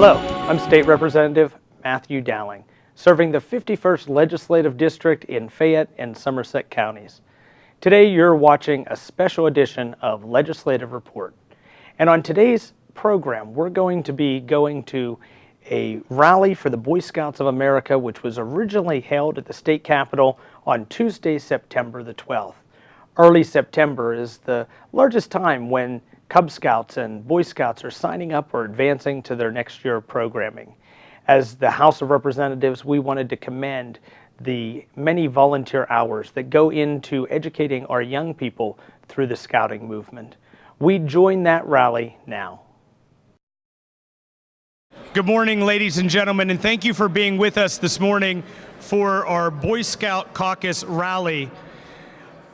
Hello, I'm State Representative Matthew Dowling, serving the 51st Legislative District in Fayette and Somerset counties. Today you're watching a special edition of Legislative Report. And on today's program, we're going to be going to a rally for the Boy Scouts of America, which was originally held at the state capitol on Tuesday, September the 12th. Early September is the largest time when Cub Scouts and Boy Scouts are signing up or advancing to their next year of programming. As the House of Representatives, we wanted to commend the many volunteer hours that go into educating our young people through the Scouting movement. We join that rally now. Good morning, ladies and gentlemen, and thank you for being with us this morning for our Boy Scout Caucus rally.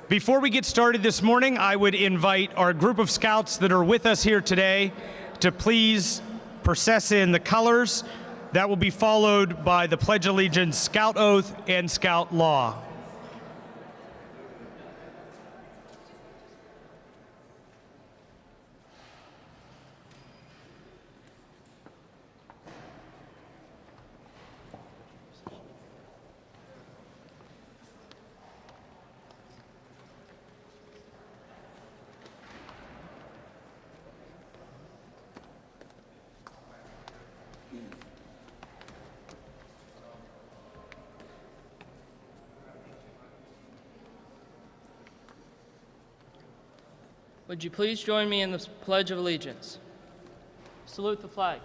Before we get started this morning, I would invite our group of Scouts that are with us here today to please process in the colors. That will be followed by the Pledge of Allegiance, Scout Oath, and Scout Law. Would you please join me in the Pledge of Allegiance? Salute the flag.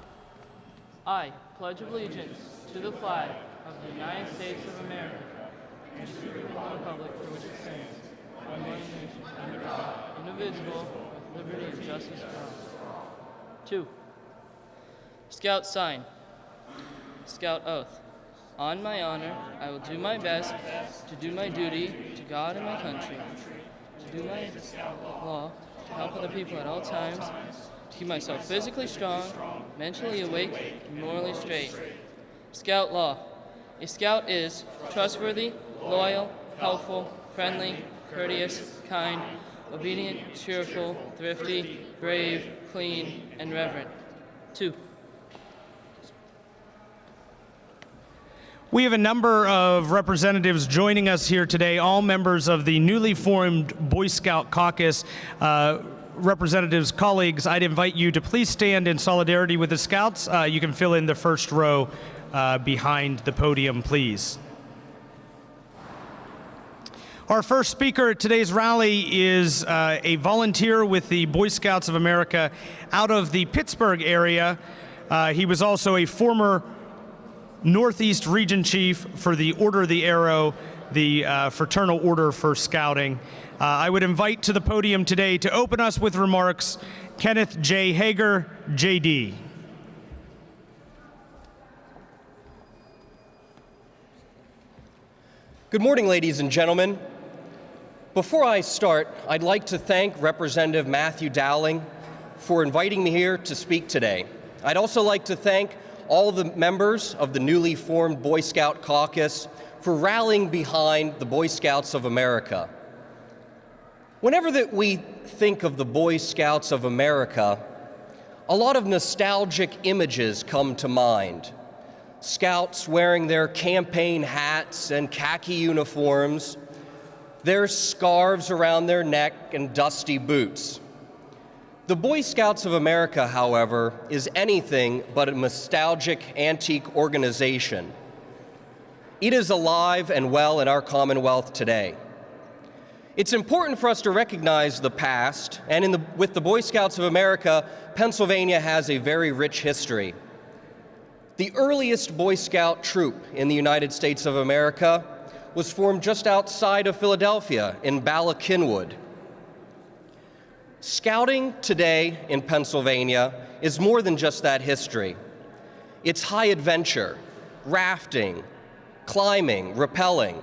I pledge allegiance to the flag of the United States of America and to the republic for which it stands, one nation, under God, indivisible, with liberty and justice for all. 2. Scout sign. Scout oath. On my honor, I will do my best to do my duty to God and my country, to do my law, to help other people at all times, to keep myself physically strong, mentally awake, and morally straight. Scout law. A scout is trustworthy, loyal, helpful, friendly, courteous, kind, obedient, cheerful, thrifty, brave, clean, and reverent. 2. We have a number of representatives joining us here today, all members of the newly formed Boy Scout Caucus. Representatives, colleagues, I'd invite you to please stand in solidarity with the Scouts. You can fill in the first row behind the podium, please. Our first speaker at today's rally is a volunteer with the Boy Scouts of America out of the Pittsburgh area. He was also a former Northeast Region Chief for the Order of the Arrow, the Fraternal Order for Scouting. I would invite to the podium today to open us with remarks, Kenneth J. Hager, JD. Good morning, ladies and gentlemen. Before I start, I'd like to thank Representative Matthew Dowling for inviting me here to speak today. I'd also like to thank all the members of the newly formed Boy Scout Caucus for rallying behind the Boy Scouts of America. Whenever that we think of the Boy Scouts of America, a lot of nostalgic images come to mind. Scouts wearing their campaign hats and khaki uniforms, their scarves around their neck and dusty boots. The Boy Scouts of America, however, is anything but a nostalgic, antique organization. It is alive and well in our Commonwealth today. It's important for us to recognize the past, and with the Boy Scouts of America, Pennsylvania has a very rich history. The earliest Boy Scout troop in the United States of America was formed just outside of Philadelphia in Bala Cynwyd. Scouting today in Pennsylvania is more than just that history. It's high adventure, rafting, climbing, rappelling.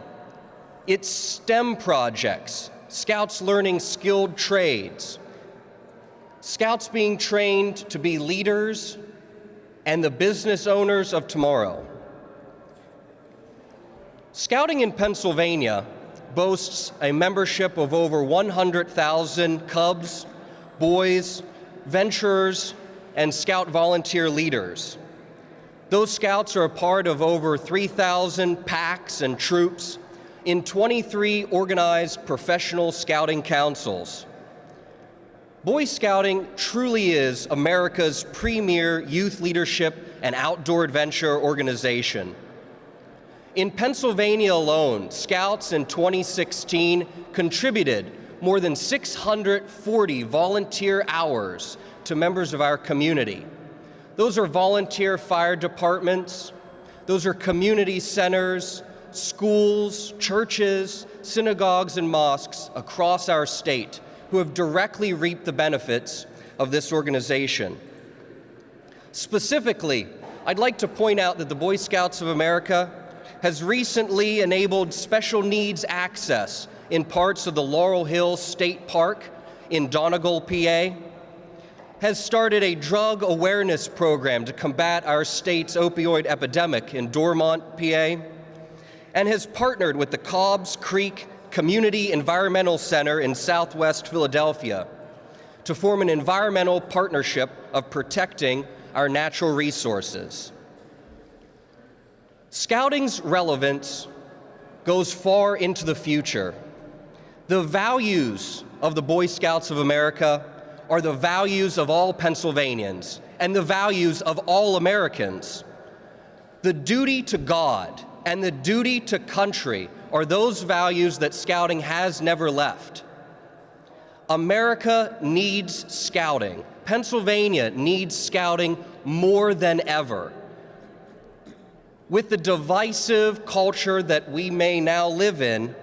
It's STEM projects, Scouts learning skilled trades, Scouts being trained to be leaders and the business owners of tomorrow. Scouting in Pennsylvania boasts a membership of over 100,000 Cubs, boys, venturers, and Scout volunteer leaders. Those scouts are a part of over 3,000 packs and troops in 23 organized professional scouting councils. Boy Scouting truly is America's premier youth leadership and outdoor adventure organization. In Pennsylvania alone, Scouts in 2016 contributed more than 640 volunteer hours to members of our community. Those are volunteer fire departments, those are community centers, schools, churches, synagogues, and mosques across our state who have directly reaped the benefits of this organization. Specifically, I'd like to point out that the Boy Scouts of America has recently enabled special needs access in parts of the Laurel Hill State Park in Donegal, PA, has started a drug awareness program to combat our state's opioid epidemic in Dormont, PA, and has partnered with the Cobbs Creek Community Environmental Center in Southwest Philadelphia to form an environmental partnership of protecting our natural resources. Scouting's relevance goes far into the future. The values of the Boy Scouts of America are the values of all Pennsylvanians and the values of all Americans. The duty to God and the duty to country are those values that Scouting has never left. America needs Scouting. Pennsylvania needs Scouting more than ever. With the divisive culture that we may now live in,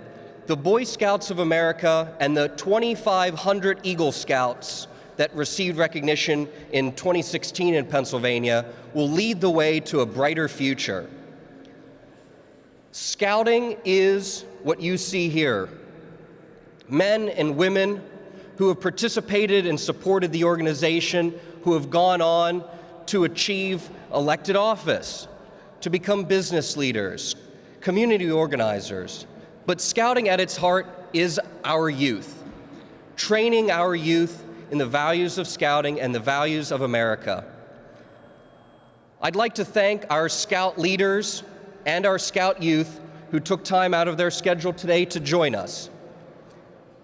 the Boy Scouts of America and the 2,500 Eagle Scouts that received recognition in 2016 in Pennsylvania will lead the way to a brighter future. Scouting is what you see here. Men and women who have participated and supported the organization, who have gone on to achieve elected office, to become business leaders, community organizers. But Scouting at its heart is our youth, training our youth in the values of Scouting and the values of America. I'd like to thank our Scout leaders and our Scout youth who took time out of their schedule today to join us.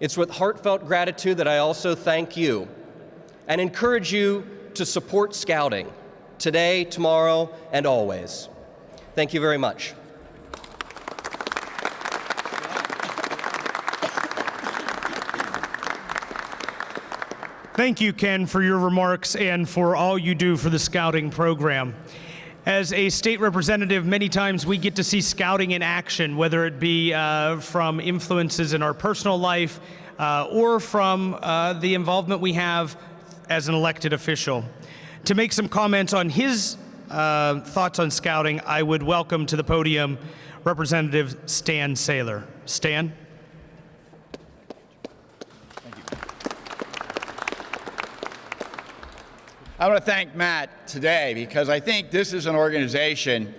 It's with heartfelt gratitude that I also thank you and encourage you to support Scouting today, tomorrow, and always. Thank you very much. Thank you, Ken, for your remarks and for all you do for the Scouting program. As a state representative, many times we get to see Scouting in action, whether it be from influences in our personal life or from the involvement we have as an elected official. To make some comments on his thoughts on Scouting, I would welcome to the podium Representative Stan Saylor. Stan? I want to thank Matt today because I think this is an organization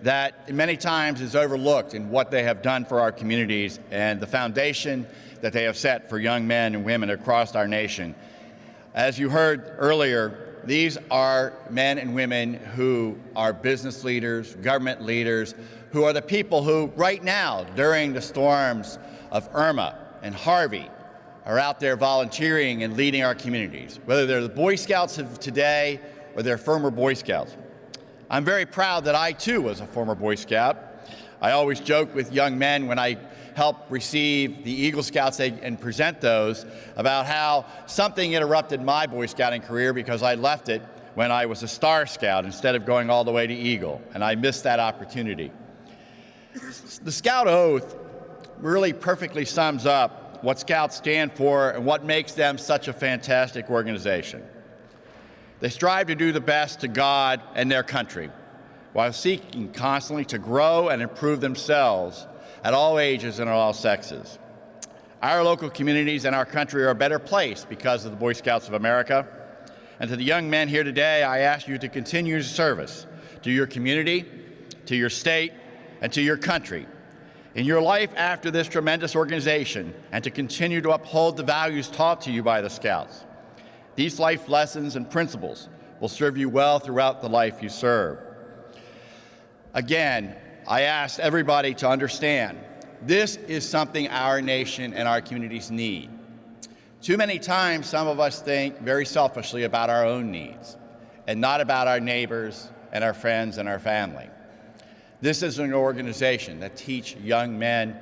that many times is overlooked in what they have done for our communities and the foundation that they have set for young men and women across our nation. As you heard earlier, these are men and women who are business leaders, government leaders, who are the people who right now, during the storms of Irma and Harvey, are out there volunteering and leading our communities, whether they're the Boy Scouts of today or they're former Boy Scouts. I'm very proud that I too was a former Boy Scout. I always joke with young men when I help receive the Eagle Scouts and present those about how something interrupted my Boy Scouting career because I left it when I was a Star Scout instead of going all the way to Eagle, and I missed that opportunity. The Scout Oath really perfectly sums up what Scouts stand for and what makes them such a fantastic organization. They strive to do the best to God and their country while seeking constantly to grow and improve themselves at all ages and at all sexes. Our local communities and our country are a better place because of the Boy Scouts of America. And to the young men here today, I ask you to continue your service to your community, to your state, and to your country in your life after this tremendous organization, and to continue to uphold the values taught to you by the Scouts. These life lessons and principles will serve you well throughout the life you serve. Again, I asked everybody to understand this is something our nation and our communities need. Too many times, some of us think very selfishly about our own needs and not about our neighbors and our friends and our family. This is an organization that teaches young men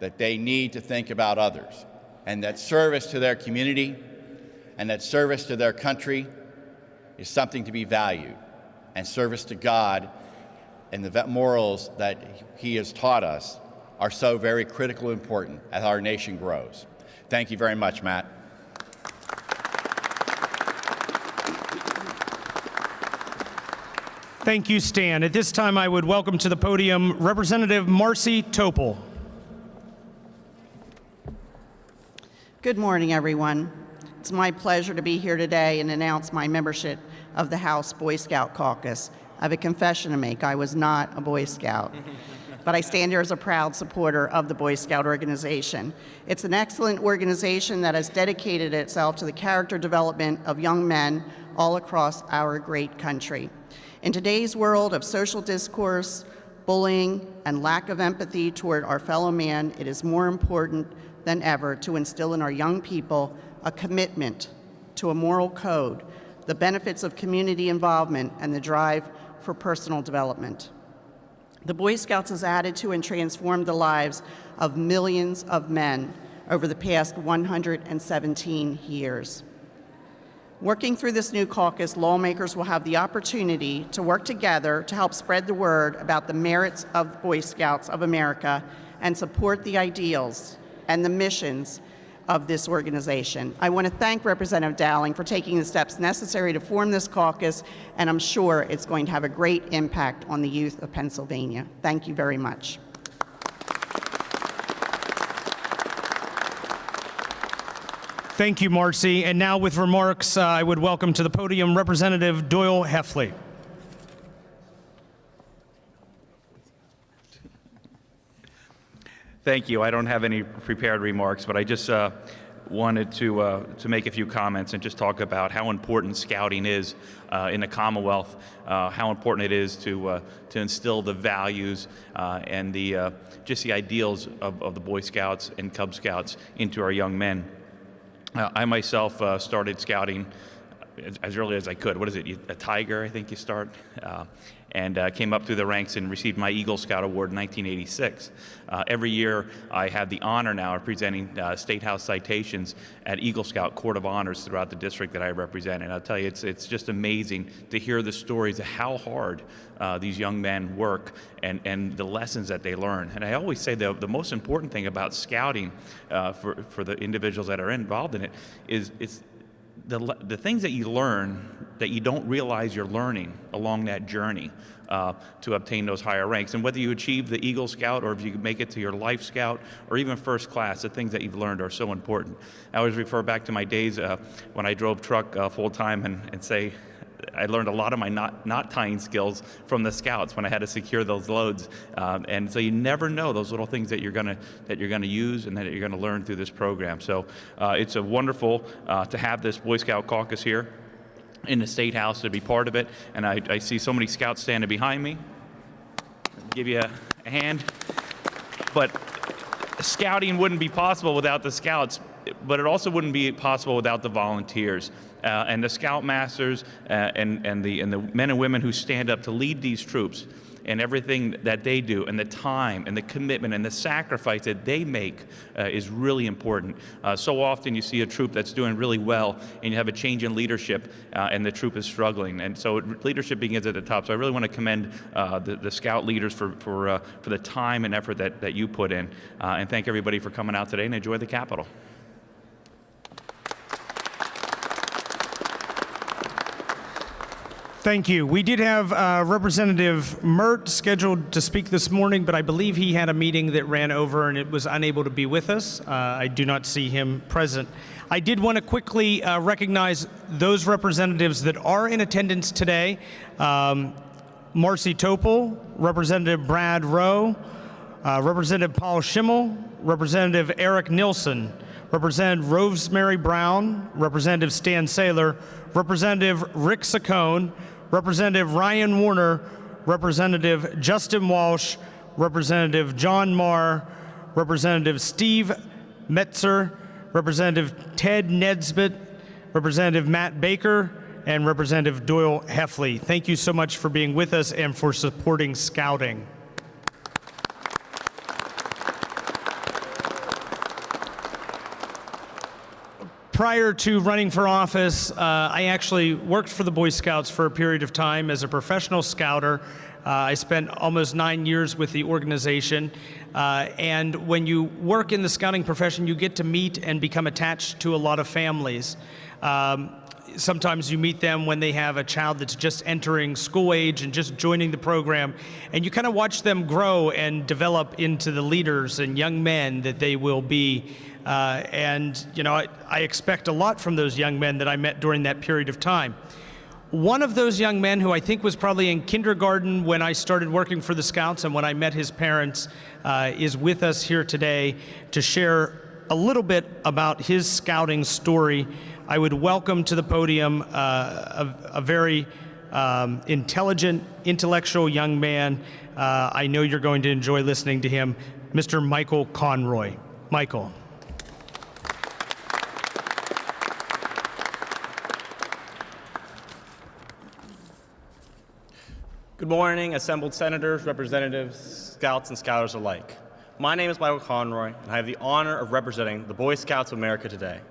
that they need to think about others, and that service to their community and that service to their country is something to be valued, and service to God and the morals that He has taught us are so very critical and important as our nation grows. Thank you very much, Matt. Thank you, Stan. At this time, I would welcome to the podium Representative Marcy Topol. Good morning, everyone. It's my pleasure to be here today and announce my membership of the House Boy Scout Caucus. I have a confession to make. I was not a Boy Scout, but I stand here as a proud supporter of the Boy Scout organization. It's an excellent organization that has dedicated itself to the character development of young men all across our great country. In today's world of social discourse, bullying, and lack of empathy toward our fellow man, it is more important than ever to instill in our young people a commitment to a moral code, the benefits of community involvement, and the drive for personal development. The Boy Scouts has added to and transformed the lives of millions of men over the past 117 years. Working through this new caucus, lawmakers will have the opportunity to work together to help spread the word about the merits of Boy Scouts of America and support the ideals and the missions of this organization. I want to thank Representative Dowling for taking the steps necessary to form this caucus, and I'm sure it's going to have a great impact on the youth of Pennsylvania. Thank you very much. Thank you, Marcy. And now with remarks, I would welcome to the podium Representative Doyle Heffley. Thank you. I don't have any prepared remarks, but I just wanted to make a few comments and just talk about how important scouting is in the Commonwealth, how important it is to instill the values and just the ideals of the Boy Scouts and Cub Scouts into our young men. I myself started scouting as early as I could. What is it? A Tiger, I think you start. And came up through the ranks and received my Eagle Scout Award in 1986. Every year I have the honor now of presenting State House citations at Eagle Scout Court of Honors throughout the district that I represent. And I'll tell you, it's just amazing to hear the stories of how hard these young men work and the lessons that they learn. And I always say the most important thing about scouting for the individuals that are involved in it is it's the things that you learn that you don't realize you're learning along that journey to obtain those higher ranks. And whether you achieve the Eagle Scout or if you make it to your Life Scout or even first class, the things that you've learned are so important. I always refer back to my days when I drove truck full-time and say, I learned a lot of my knot tying skills from the Scouts when I had to secure those loads, and so you never know those little things that you're gonna use and that you're gonna learn through this program. So it's a wonderful to have this Boy Scout caucus here in the State House, to be part of it, and I see so many Scouts standing behind me. I'll give you a hand, but scouting wouldn't be possible without the Scouts, but it also wouldn't be possible without the volunteers. And the Scoutmasters and the men and women who stand up to lead these troops and everything that they do and the time and the commitment and the sacrifice that they make is really important. So often you see a troop that's doing really well and you have a change in leadership and the troop is struggling. And so leadership begins at the top. So I really want to commend the Scout leaders for the time and effort that you put in. And thank everybody for coming out today and enjoy the Capitol. Thank you. We did have Representative Mert scheduled to speak this morning, but I believe he had a meeting that ran over and it was unable to be with us. I do not see him present. I did want to quickly recognize those representatives that are in attendance today. Marcy Topol, Representative Brad Rowe, Representative Paul Schimmel, Representative Eric Nilsson, Representative Rosemary Brown, Representative Stan Saylor, Representative Rick Saccone, Representative Ryan Warner, Representative Justin Walsh, Representative John Marr, Representative Steve Metzer, Representative Ted Nesbitt, Representative Matt Baker, and Representative Doyle Heffley. Thank you so much for being with us and for supporting Scouting. Prior to running for office, I actually worked for the Boy Scouts for a period of time as a professional scouter. I spent almost 9 years with the organization. And when you work in the scouting profession, you get to meet and become attached to a lot of families. Sometimes you meet them when they have a child that's just entering school age and just joining the program, and you kind of watch them grow and develop into the leaders and young men that they will be. And you know, I expect a lot from those young men that I met during that period of time. One of those young men, who I think was probably in kindergarten when I started working for the Scouts and when I met his parents, is with us here today to share a little bit about his scouting story. I would welcome to the podium a very intelligent, intellectual young man. I know you're going to enjoy listening to him, Mr. Michael Conroy. Michael. Good morning, assembled senators, representatives, scouts, and scouters alike. My name is Michael Conroy, and I have the honor of representing the Boy Scouts of America today.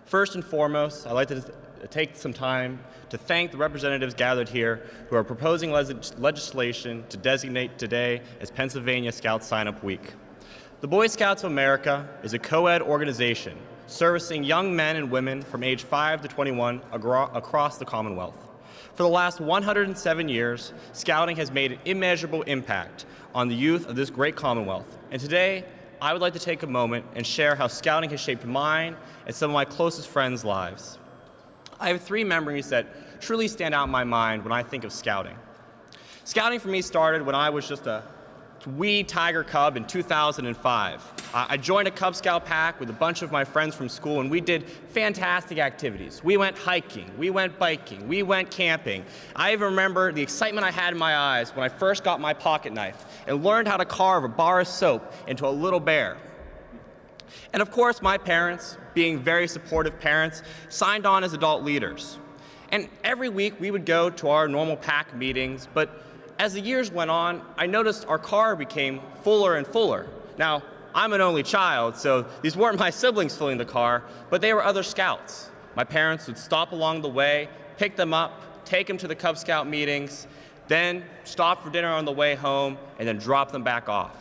First and foremost, I'd like to take some time to thank the representatives gathered here who are proposing legislation to designate today as Pennsylvania Scout Sign-Up Week. The Boy Scouts of America is a co-ed organization servicing young men and women from age 5 to 21 across the Commonwealth. For the last 107 years, Scouting has made an immeasurable impact on the youth of this great Commonwealth. And today, I would like to take a moment and share how Scouting has shaped mine and some of my closest friends' lives. I have 3 memories that truly stand out in my mind when I think of Scouting. Scouting for me started when I was just a wee tiger cub in 2005. I joined a Cub Scout pack with a bunch of my friends from school, and we did fantastic activities. We went hiking, we went biking, we went camping. I even remember the excitement I had in my eyes when I first got my pocket knife and learned how to carve a bar of soap into a little bear. And of course, my parents, being very supportive parents, signed on as adult leaders. And every week we would go to our normal pack meetings, but as the years went on, I noticed our car became fuller and fuller. Now, I'm an only child, so these weren't my siblings filling the car, but they were other scouts. My parents would stop along the way, pick them up, take them to the Cub Scout meetings, then stop for dinner on the way home, and then drop them back off.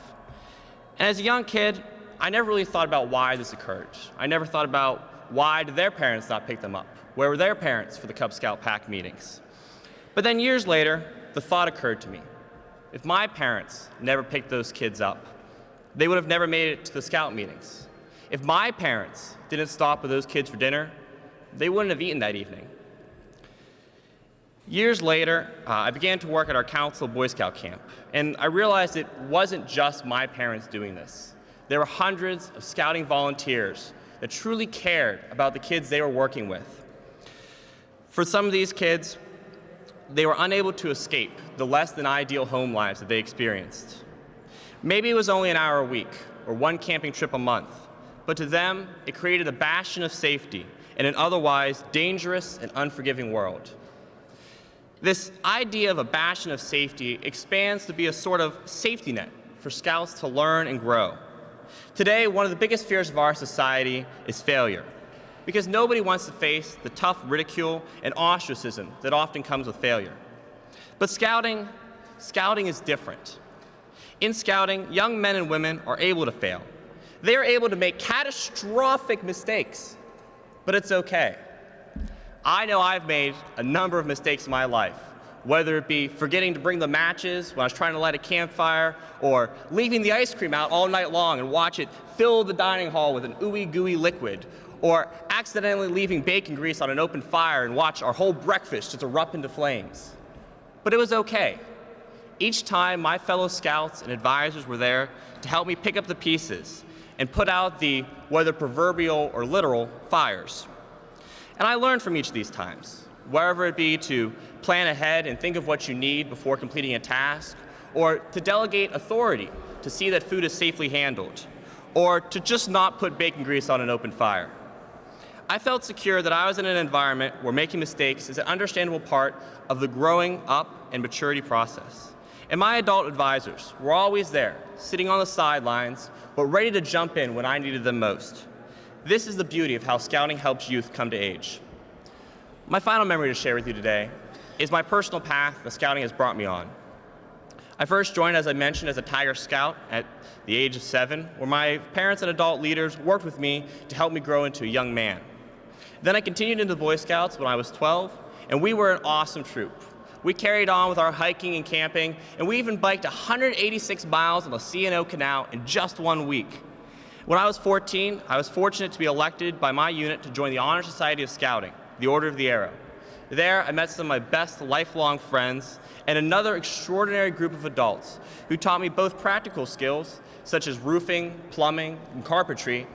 And as a young kid, I never really thought about why this occurred. I never thought about why did their parents not pick them up? Where were their parents for the Cub Scout pack meetings? But then years later, the thought occurred to me. If my parents never picked those kids up, they would have never made it to the Scout meetings. If my parents didn't stop with those kids for dinner, they wouldn't have eaten that evening. Years later, I began to work at our Council Boy Scout camp, and I realized it wasn't just my parents doing this. There were hundreds of scouting volunteers that truly cared about the kids they were working with. For some of these kids, they were unable to escape the less than ideal home lives that they experienced. Maybe it was only an hour a week or one camping trip a month, but to them, it created a bastion of safety in an otherwise dangerous and unforgiving world. This idea of a bastion of safety expands to be a sort of safety net for scouts to learn and grow. Today, one of the biggest fears of our society is failure, because nobody wants to face the tough ridicule and ostracism that often comes with failure. But scouting is different. In scouting, young men and women are able to fail. They are able to make catastrophic mistakes, but it's okay. I know I've made a number of mistakes in my life, whether it be forgetting to bring the matches when I was trying to light a campfire, or leaving the ice cream out all night long and watch it fill the dining hall with an ooey gooey liquid, or accidentally leaving bacon grease on an open fire and watch our whole breakfast just erupt into flames. But it was okay. Each time, my fellow scouts and advisors were there to help me pick up the pieces and put out the, whether proverbial or literal, fires. And I learned from each of these times. wherever it be to plan ahead and think of what you need before completing a task, or to delegate authority to see that food is safely handled, or to just not put bacon grease on an open fire. I felt secure that I was in an environment where making mistakes is an understandable part of the growing up and maturity process. And my adult advisors were always there, sitting on the sidelines, but ready to jump in when I needed them most. This is the beauty of how Scouting helps youth come to age. My final memory to share with you today is my personal path that Scouting has brought me on. I first joined, as I mentioned, as a Tiger Scout at the age of 7, where my parents and adult leaders worked with me to help me grow into a young man. Then I continued into the Boy Scouts when I was 12, and we were an awesome troop. We carried on with our hiking and camping, and we even biked 186 miles on the C&O Canal in just 1 week. When I was 14, I was fortunate to be elected by my unit to join the Honor Society of Scouting, the Order of the Arrow. There, I met some of my best lifelong friends and another extraordinary group of adults who taught me both practical skills, such as roofing, plumbing, and carpentry,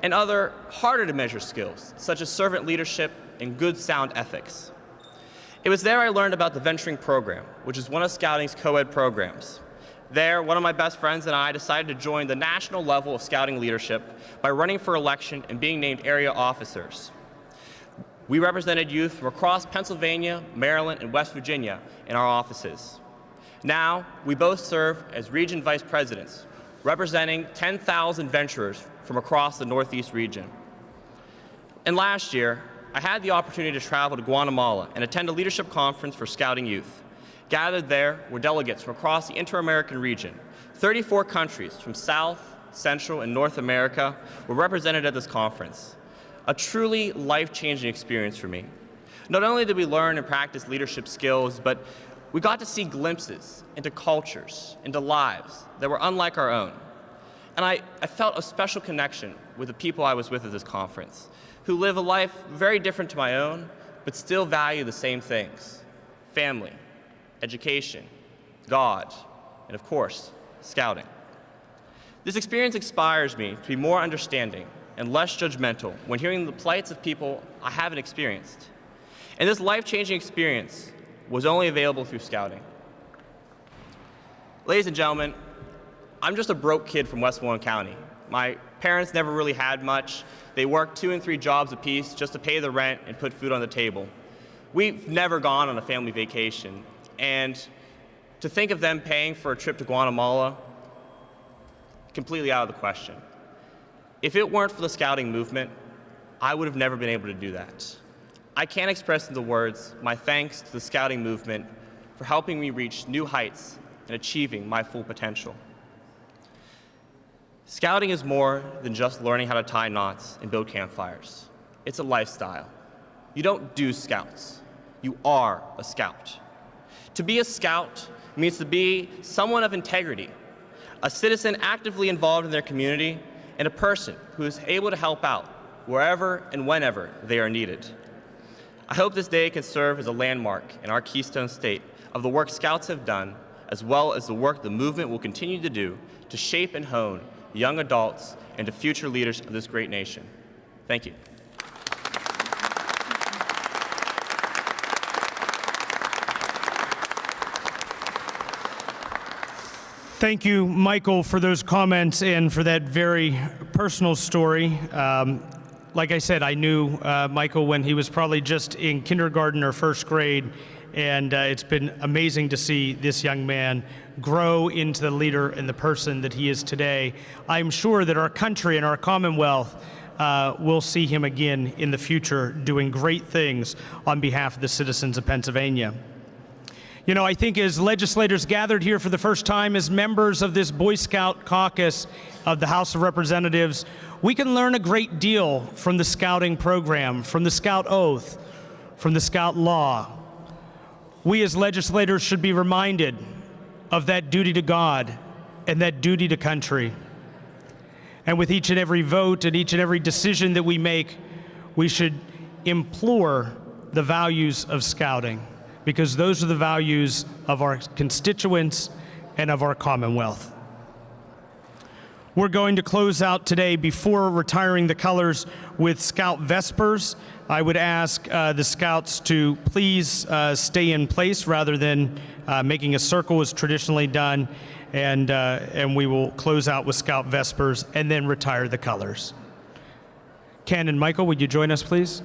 and other harder-to-measure skills, such as servant leadership and good sound ethics. It was there I learned about the Venturing Program, which is one of Scouting's co-ed programs. There, one of my best friends and I decided to join the national level of Scouting leadership by running for election and being named area officers. We represented youth from across Pennsylvania, Maryland, and West Virginia in our offices. Now, we both serve as region vice presidents, representing 10,000 venturers from across the Northeast region. And last year, I had the opportunity to travel to Guatemala and attend a leadership conference for Scouting youth. Gathered there were delegates from across the Inter-American region. 34 countries from South, Central, and North America were represented at this conference. A truly life-changing experience for me. Not only did we learn and practice leadership skills, but we got to see glimpses into cultures, into lives that were unlike our own. And I felt a special connection with the people I was with at this conference, who live a life very different to my own, but still value the same things: family, education, God, and of course, Scouting. This experience inspires me to be more understanding and less judgmental when hearing the plights of people I haven't experienced. And this life-changing experience was only available through Scouting. Ladies and gentlemen, I'm just a broke kid from Westmoreland County. My parents never really had much. They worked 2 and 3 jobs apiece just to pay the rent and put food on the table. We've never gone on a family vacation, and to think of them paying for a trip to Guatemala, completely out of the question. If it weren't for the Scouting movement, I would have never been able to do that. I can't express in the words my thanks to the Scouting movement for helping me reach new heights and achieving my full potential. Scouting is more than just learning how to tie knots and build campfires. It's a lifestyle. You don't do Scouts. You are a Scout. To be a Scout means to be someone of integrity, a citizen actively involved in their community, and a person who is able to help out wherever and whenever they are needed. I hope this day can serve as a landmark in our Keystone State of the work Scouts have done, as well as the work the movement will continue to do to shape and hone young adults into future leaders of this great nation. Thank you. Thank you, Michael, for those comments and for that very personal story. Like I said, I knew Michael when he was probably just in kindergarten or first grade, and it's been amazing to see this young man grow into the leader and the person that he is today. I'm sure that our country and our Commonwealth will see him again in the future doing great things on behalf of the citizens of Pennsylvania. You know, I think as legislators gathered here for the first time as members of this Boy Scout caucus of the House of Representatives, we can learn a great deal from the Scouting program, from the Scout Oath, from the Scout Law. We as legislators should be reminded of that duty to God and that duty to country. And with each and every vote and each and every decision that we make, we should implore the values of Scouting, because those are the values of our constituents and of our Commonwealth. We're going to close out today before retiring the colors with Scout Vespers. I would ask the Scouts to please stay in place rather than making a circle as traditionally done, and we will close out with Scout Vespers and then retire the colors. Ken and Michael, would you join us, please?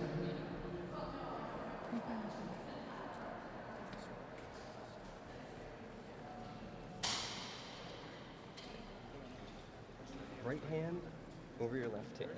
Right hand over your left hand.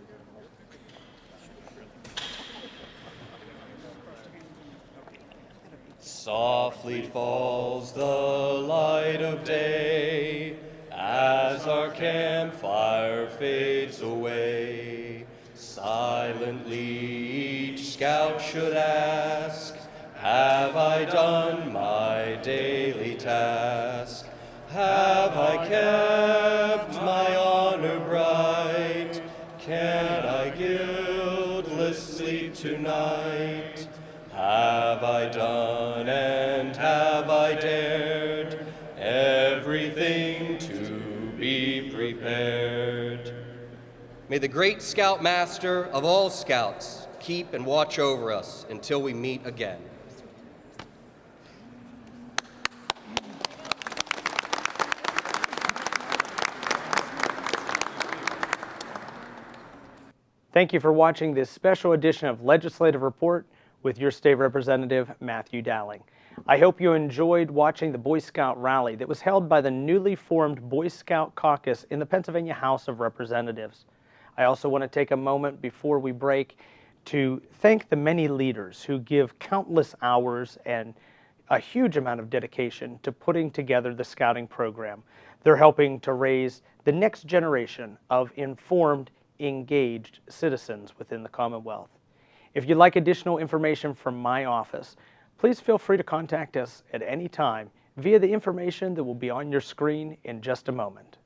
Softly falls the light of day as our campfire fades away. Silently each scout should ask, have I done my daily task? Have I kept my honor bright? Can I guiltless sleep tonight? Have I done and have I dared everything to be prepared? May the great Scoutmaster of all Scouts keep and watch over us until we meet again. Thank you for watching this special edition of Legislative Report with your state representative, Matthew Dowling. I hope you enjoyed watching the Boy Scout rally that was held by the newly formed Boy Scout Caucus in the Pennsylvania House of Representatives. I also want to take a moment before we break to thank the many leaders who give countless hours and a huge amount of dedication to putting together the scouting program. They're helping to raise the next generation of informed, engaged citizens within the Commonwealth. If you'd like additional information from my office, please feel free to contact us at any time via the information that will be on your screen in just a moment.